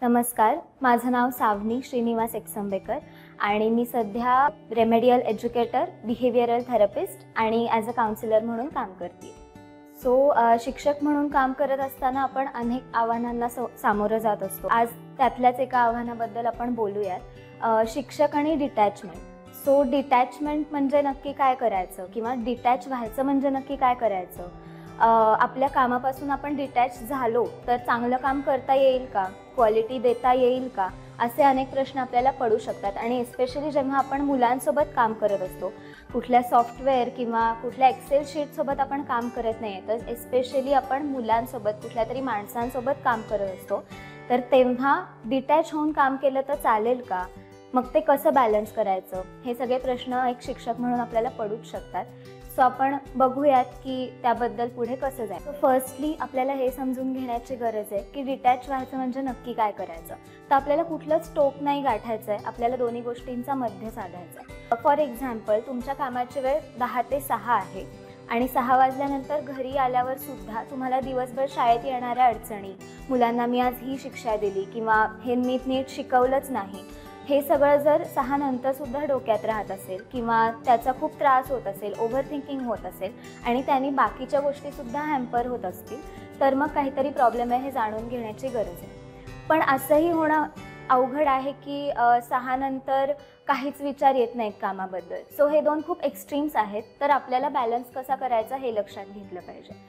नमस्कार, माझं नाव सावनी श्रीनिवास एकसंबेकर आणि मी सध्या रेमेडियल एज्युकेटर, बिहेवियरल थेरपिस्ट आणि ॲज अ काउन्सिलर म्हणून काम करते. शिक्षक म्हणून काम करत असताना आपण अनेक आव्हानांना सामोरं जात असतो. आज त्यातल्याच एका आव्हानाबद्दल आपण बोलूयात, शिक्षक आणि डिटॅचमेंट. डिटॅचमेंट म्हणजे नक्की काय करायचं किंवा डिटॅच व्हायचं म्हणजे नक्की काय करायचं? आपल्या कामापासून आपण डिटॅच झालो तर चांगलं काम करता येईल का, क्वालिटी देता येईल का, असे अनेक प्रश्न आपल्याला पडू शकतात. आणि एस्पेशली जेव्हा आपण मुलांसोबत काम करत असतो, कुठल्या सॉफ्टवेअर किंवा कुठल्या एक्सेल शीटसोबत आपण काम करत नाही, तर एस्पेशली आपण मुलांसोबत कुठल्या तरी माणसांसोबत काम करत असतो, तर तेव्हा डिटॅच होऊन काम केलं तर चालेल का, मग ते कसं बॅलन्स करायचं, हे सगळे प्रश्न एक शिक्षक म्हणून आपल्याला पडूच शकतात. आपण बघूयात की त्याबद्दल पुढे कसं जायचं. फर्स्टली आपल्याला हे समजून घेण्याची गरज आहे की डिटॅच व्हायचं म्हणजे नक्की काय करायचं. तर आपल्याला कुठलंच टोक नाही गाठायचं आहे, आपल्याला दोन्ही गोष्टींचा मध्य साधायचा आहे. फॉर एक्झाम्पल, तुमच्या कामाची वेळ 10 ते 6 आहे आणि 6 वाजल्यानंतर घरी आल्यावर सुद्धा तुम्हाला दिवसभर शाळेत येणाऱ्या अडचणी, मुलांना मी आज ही शिक्षा दिली किंवा हे मी नीट शिकवलंच नाही, हे सगळं जर 6 नंतर सुद्धा डोक्यात राहत असेल किंवा त्याचा खूप त्रास होत असेल, ओव्हर थिंकिंग होत असेल आणि त्यांनी बाकीच्या गोष्टीसुद्धा हॅम्पर होत असतील, तर मग काहीतरी प्रॉब्लेम आहे हे जाणून घेण्याची गरज आहे. पण असंही होणं अवघड आहे की 6 नंतर काहीच विचार येत नाहीत कामाबद्दल. हे दोन खूप एक्स्ट्रीम्स आहेत. तर आपल्याला बॅलन्स कसा करायचा हे लक्षात घेतलं पाहिजे.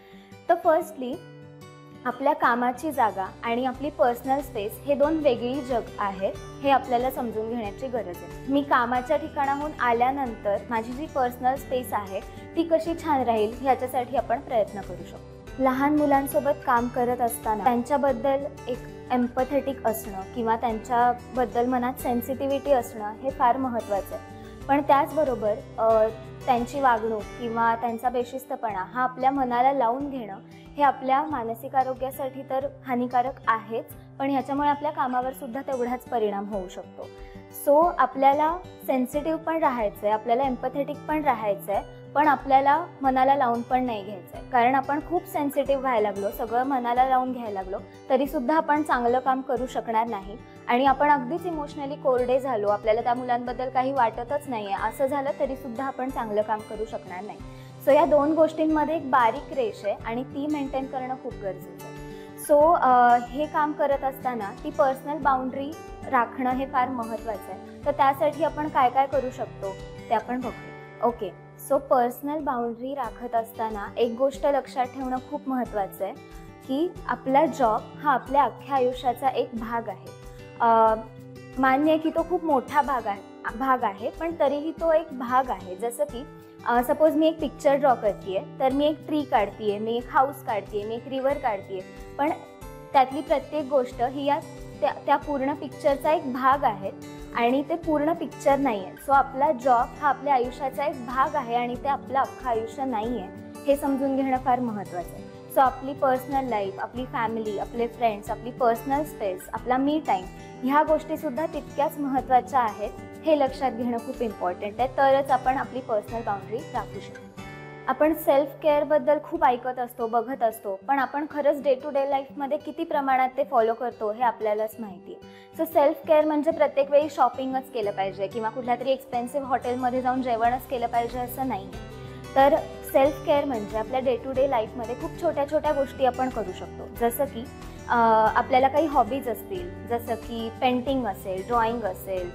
तर फर्स्टली आपल्या कामाची जागा आणि आपली पर्सनल स्पेस हे दोन वेगळी जग आहेत, हे आपल्याला समजून घेण्याची गरज आहे. मी कामाच्या ठिकाणाहून आल्यानंतर माझी जी पर्सनल स्पेस आहे ती कशी छान राहील ह्याच्यासाठी आपण प्रयत्न करू शकतो. लहान मुलांसोबत काम करत असताना त्यांच्याबद्दल एक एम्पॅथेटिक असणं किंवा त्यांच्याबद्दल मनात सेन्सिटिव्हिटी असणं हे फार महत्त्वाचं आहे. पण त्याचबरोबर त्यांची वागणूक किंवा त्यांचा बेशिस्तपणा हा आपल्या मनाला लावून घेणं हे आपल्या मानसिक आरोग्यासाठी तर हानिकारक आहेच, पण ह्याच्यामुळे आपल्या कामावर सुद्धा तेवढाच परिणाम होऊ शकतो. आपल्याला सेन्सिटिव्ह पण राहायचं आहे, आपल्याला एम्पॅथेटिक पण राहायचं आहे, पण आपल्याला मनाला लावून पण नाही घ्यायचं आहे. कारण आपण खूप सेन्सिटिव्ह व्हायला लागलो, सगळं मनाला लावून घ्यायला लागलो, तरीसुद्धा आपण चांगलं काम करू शकणार नाही. आणि आपण अगदीच इमोशनली कोरडे झालो, आपल्याला त्या मुलांबद्दल काही वाटतच नाही आहे, असं झालं तरीसुद्धा आपण चांगलं काम करू शकणार नाही. या दोन गोष्टींमध्ये एक बारीक रेष आहे आणि ती मेंटेन करणं खूप गरजेचं आहे. हे काम करत असताना ती पर्सनल बाउंड्री राखणं हे फार महत्त्वाचं आहे. तर त्यासाठी आपण काय काय करू शकतो ते आपण बघू. ओके, पर्सनल बाउंड्री राखत असताना एक गोष्ट लक्षात ठेवणं खूप महत्त्वाचं आहे की आपला जॉब हा आपल्या अख्ख्या आयुष्याचा एक भाग आहे. मान्य आहे की तो खूप मोठा भाग आहे, पण तरीही तो एक भाग आहे. जसं की सपोज मी एक पिक्चर ड्रॉ करते आहे, तर मी एक ट्री काढते आहे, मी एक हाऊस काढते आहे, मी एक रिव्हर काढते आहे, पण त्यातली प्रत्येक गोष्ट ही त्या पूर्ण पिक्चरचा एक भाग आहे आणि ते पूर्ण पिक्चर नाही आहे. आपला जॉब हा आपल्या आयुष्याचा एक भाग आहे आणि ते आपलं अख्खं आयुष्य नाही आहे, हे समजून घेणं फार महत्त्वाचं आहे. आपली पर्सनल लाईफ, आपली फॅमिली, आपले फ्रेंड्स, आपली पर्सनल स्पेस, आपला मी टाईम, ह्या गोष्टीसुद्धा तितक्याच महत्त्वाच्या आहेत, हे लक्षात घेणं खूप इम्पॉर्टंट आहे. तरच आपण आपली पर्सनल बाउंड्री राखू शकतो. आपण सेल्फ केअरबद्दल खूप ऐकत असतो, बघत असतो, पण आपण खरंच डे टू डे लाईफमध्ये किती प्रमाणात ते फॉलो करतो हे आपल्यालाच माहिती आहे. सेल्फ केअर म्हणजे प्रत्येक वेळी शॉपिंगच केलं पाहिजे किंवा कुठल्या तरी एक्सपेन्सिव्ह हॉटेलमध्ये जाऊन जेवणच केलं पाहिजे असं नाही. तर सेल्फ केअर म्हणजे आपल्या डे टू डे लाईफमध्ये खूप छोट्या छोट्या गोष्टी आपण करू शकतो. जसं की आपल्याला काही हॉबीज असतील, जसं की पेंटिंग असेल, ड्रॉइंग असेल,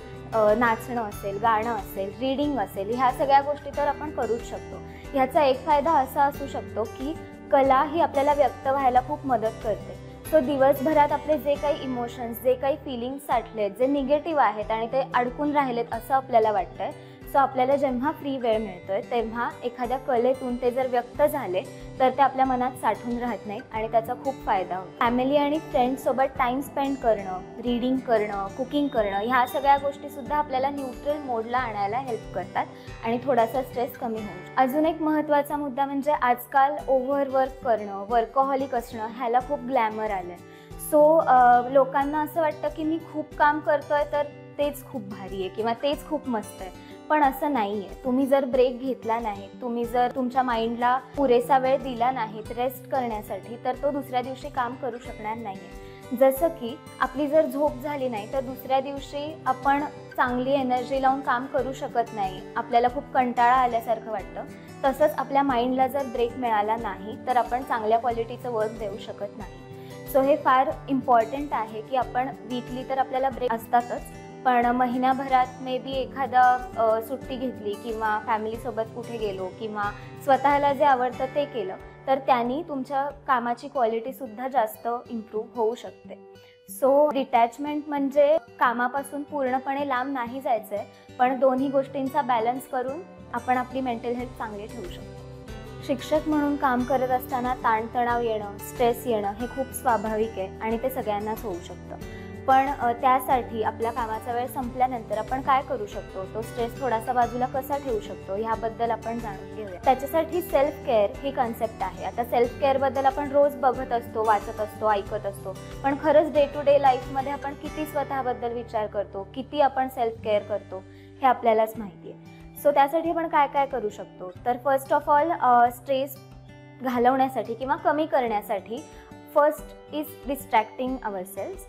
नाचणं असेल, गाणं असेल, रीडिंग असेल, ह्या सगळ्या गोष्टी तर आपण करूच शकतो. ह्याचा एक फायदा असा असू शकतो की कला ही आपल्याला व्यक्त व्हायला खूप मदत करते. दिवसभरात आपले जे काही इमोशन्स, जे काही फिलिंग्स साठलेत, जे निगेटिव्ह आहेत आणि ते अडकून राहिलेत असं आपल्याला वाटतंय, आपल्याला जेव्हा फ्री वेळ मिळतोय तेव्हा एखाद्या कलेतून ते जर व्यक्त झाले तर ते आपल्या मनात साठून राहत नाहीत आणि त्याचा खूप फायदा होतो. फॅमिली आणि फ्रेंड्ससोबत टाईम स्पेंड करणं, रीडिंग करणं, कुकिंग करणं, ह्या सगळ्या गोष्टीसुद्धा आपल्याला न्यूट्रल मोडला आणायला हेल्प करतात आणि थोडासा स्ट्रेस कमी होतो. अजून एक महत्त्वाचा मुद्दा म्हणजे आजकाल ओव्हरवर्क करणं, वर्कहॉलिक असणं, ह्याला खूप ग्लॅमर आलं आहे. लोकांना असं वाटतं की मी खूप काम करतोय तर तेच खूप भारी आहे किंवा तेच खूप मस्त आहे. पण असं नाही आहे. तुम्ही जर ब्रेक घेतला नाही, तुम्ही जर तुमच्या माइंडला पुरेसा वेळ दिला नाही रेस्ट करण्यासाठी, तर तो दुसऱ्या दिवशी काम करू शकणार नाही आहे. जसं की आपली जर झोप झाली नाही तर दुसऱ्या दिवशी आपण चांगली एनर्जी लावून काम करू शकत नाही, आपल्याला खूप कंटाळा आल्यासारखं वाटतं. तसंच आपल्या माइंडला जर ब्रेक मिळाला नाही तर आपण चांगल्या क्वालिटीचं वर्क देऊ शकत नाही. सो हे फार इम्पॉर्टंट आहे की आपण वीकली तर आपल्याला ब्रेक असतातच, पण महिन्याभरात मे बी एखादा सुट्टी घेतली किंवा फॅमिलीसोबत कुठे गेलो किंवा स्वतःला जे आवडतं ते केलं तर त्यांनी तुमच्या कामाची क्वालिटीसुद्धा जास्त इम्प्रूव्ह होऊ शकते. सो डिटॅचमेंट म्हणजे कामापासून पूर्णपणे लांब नाही जायचं आहे, पण दोन्ही गोष्टींचा बॅलन्स करून आपण आपली मेंटल हेल्थ चांगली ठेवू शकतो. शिक्षक म्हणून काम करत असताना ताणतणाव येणं, स्ट्रेस येणं हे खूप स्वाभाविक आहे आणि ते सगळ्यांनाच होऊ शकतं. पण त्यासाठी आपल्या कामाचा वेळ संपल्यानंतर आपण काय करू शकतो, तो स्ट्रेस थोडासा बाजूला कसा ठेवू शकतो ह्याबद्दल आपण जाणून घेऊया. त्याच्यासाठी सेल्फ केअर ही कन्सेप्ट आहे. आता सेल्फ केअरबद्दल आपण रोज बघत असतो, वाचत असतो, ऐकत असतो, पण खरंच डे टू डे लाईफमध्ये आपण किती स्वतःबद्दल विचार करतो, किती आपण सेल्फ केअर करतो हे आपल्यालाच माहिती आहे. सो त्यासाठी आपण काय काय करू शकतो, तर फर्स्ट ऑफ ऑल स्ट्रेस घालवण्यासाठी किंवा कमी करण्यासाठी फर्स्ट इज डिस्ट्रॅक्टिंग अवरसेल्स.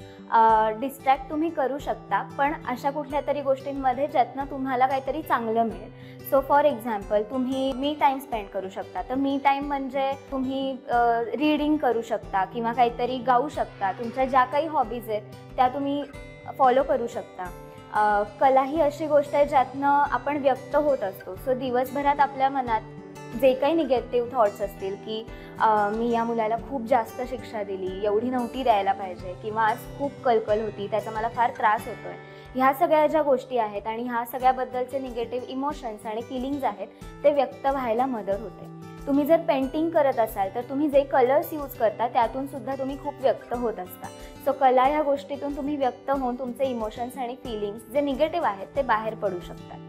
डिस्ट्रॅक्ट तुम्ही करू शकता, पण अशा कुठल्या तरी गोष्टींमध्ये ज्यातनं तुम्हाला काहीतरी चांगलं मिळेल. सो फॉर एक्झाम्पल तुम्ही मी टाईम स्पेंड करू शकता. तर मी टाईम म्हणजे तुम्ही रीडिंग करू शकता किंवा काहीतरी गाऊ शकता. तुमच्या ज्या काही हॉबीज आहेत त्या तुम्ही फॉलो करू शकता. कला ही अशी गोष्ट आहे ज्यातनं आपण व्यक्त होत असतो. सो दिवसभरात आपल्या मनात जे काही निगेटिव्ह थॉट्स असतील की मी या मुलाला खूप जास्त शिक्षा दिली, एवढी नव्हती द्यायला पाहिजे, किंवा आज खूप कलकल होती, त्याचा मला फार त्रास होतोय, ह्या सगळ्या ज्या गोष्टी आहेत आणि ह्या सगळ्याबद्दलचे निगेटिव्ह इमोशन्स आणि फिलिंग्ज आहेत ते व्यक्त व्हायला मदत होते. तुम्ही जर पेंटिंग करत असाल तर तुम्ही जे कलर्स यूज करता त्यातून सुद्धा तुम्ही खूप व्यक्त होत असता. सो कला ह्या गोष्टीतून तुम्ही व्यक्त होऊन तुमचे इमोशन्स आणि फिलिंग्स जे निगेटिव्ह आहेत ते बाहेर पडू शकतात.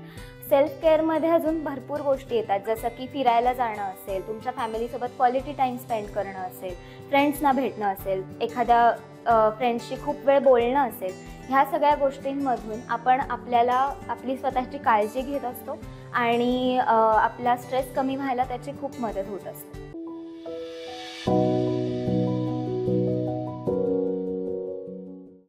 सेल्फ केअरमध्ये अजून भरपूर गोष्टी येतात, जसं की फिरायला जाणं असेल, तुमच्या फॅमिलीसोबत क्वालिटी टाईम स्पेंड करणं असेल, फ्रेंड्सना भेटणं असेल, एखाद्या फ्रेंड्सशी खूप वेळ बोलणं असेल. ह्या सगळ्या गोष्टींमधून आपण आपली स्वतःची काळजी घेत असतो आणि आपला स्ट्रेस कमी व्हायला त्याची खूप मदत होत असते.